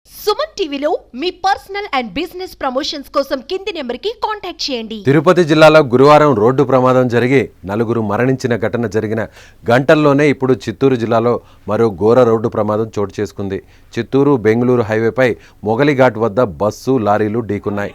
సుమన్ టీవీలో మీ personal and business promotions కోసం కింది నెంబర్కి కాంటాక్ట్ చేయండి. తిరుపతి జిల్లాలో గురువారం రోడ్డు ప్రమాదం జరిగి 4 మరణించిన ఘటన జరిగిన గంటల్లోనే ఇప్పుడు చిత్తూరు జిల్లాలో మరో ఘోర రోడ్డు ప్రమాదం చోటు చేసుకుంది. చిత్తూరు బెంగళూరు హైవేపై మొగలిఘాట్ వద్ద బస్సు లారీలు ఢీకున్నాయి.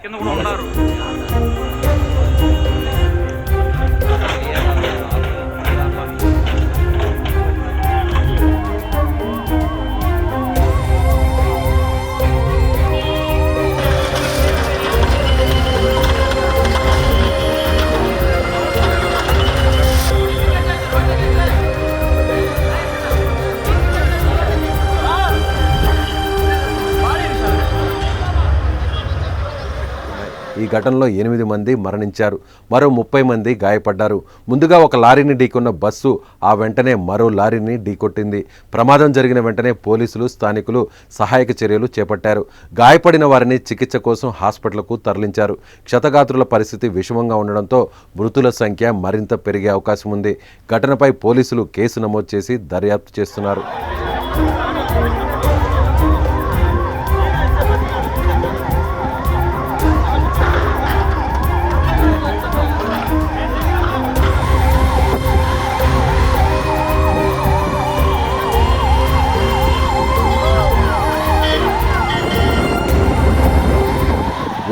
ఈ ఘటనలో 8 మంది మరణించారు, మరో 30 మంది గాయపడ్డారు. ముందుగా ఒక లారీని ఢీకొన్న బస్సు ఆ వెంటనే మరో లారీని ఢీకొట్టింది. ప్రమాదం జరిగిన వెంటనే పోలీసులు, స్థానికులు సహాయక చర్యలు చేపట్టారు. గాయపడిన వారిని చికిత్స కోసం హాస్పిటల్కు తరలించారు. క్షతగాత్రుల పరిస్థితి విషమంగా ఉండడంతో మృతుల సంఖ్య మరింత పెరిగే అవకాశం ఉంది. ఘటనపై పోలీసులు కేసు నమోదు చేసి దర్యాప్తు చేస్తున్నారు.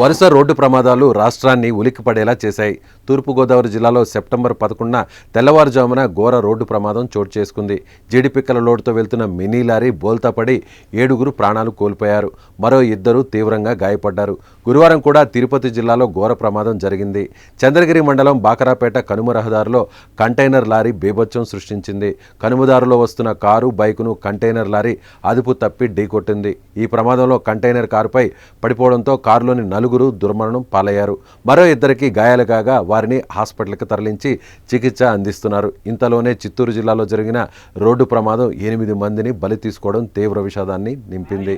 వరుస రోడ్డు ప్రమాదాలు రాష్ట్రాన్ని ఉలిక్కిపడేలా చేశాయి. తూర్పుగోదావరి జిల్లాలో సెప్టెంబర్ 11న తెల్లవారుజామున ఘోర రోడ్డు ప్రమాదం చోటు చేసుకుంది. జీడిపిక్కల లోడుతో వెళ్తున్న మినీ లారీ బోల్తాపడి 7 ప్రాణాలు కోల్పోయారు, మరో 2 తీవ్రంగా గాయపడ్డారు. గురువారం కూడా తిరుపతి జిల్లాలో ఘోర ప్రమాదం జరిగింది. చంద్రగిరి మండలం బాకరాపేట కనుమ రహదారిలో కంటైనర్ లారీ బీభత్సం సృష్టించింది. కనుమదారులో వస్తున్న కారు, బైకును కంటైనర్ లారీ అదుపు తప్పి ఢీకొట్టింది. ఈ ప్రమాదంలో కంటైనర్ కారుపై పడిపోవడంతో కారులోని 4 దుర్మరణం పాలయ్యారు. మరో 2 గాయాలు కాగా వారిని హాస్పిటల్కి తరలించి చికిత్స అందిస్తున్నారు. ఇంతలోనే చిత్తూరు జిల్లాలో జరిగిన రోడ్డు ప్రమాదం 8 మందిని బలి తీసుకోవడం తీవ్ర విషాదాన్ని నింపింది.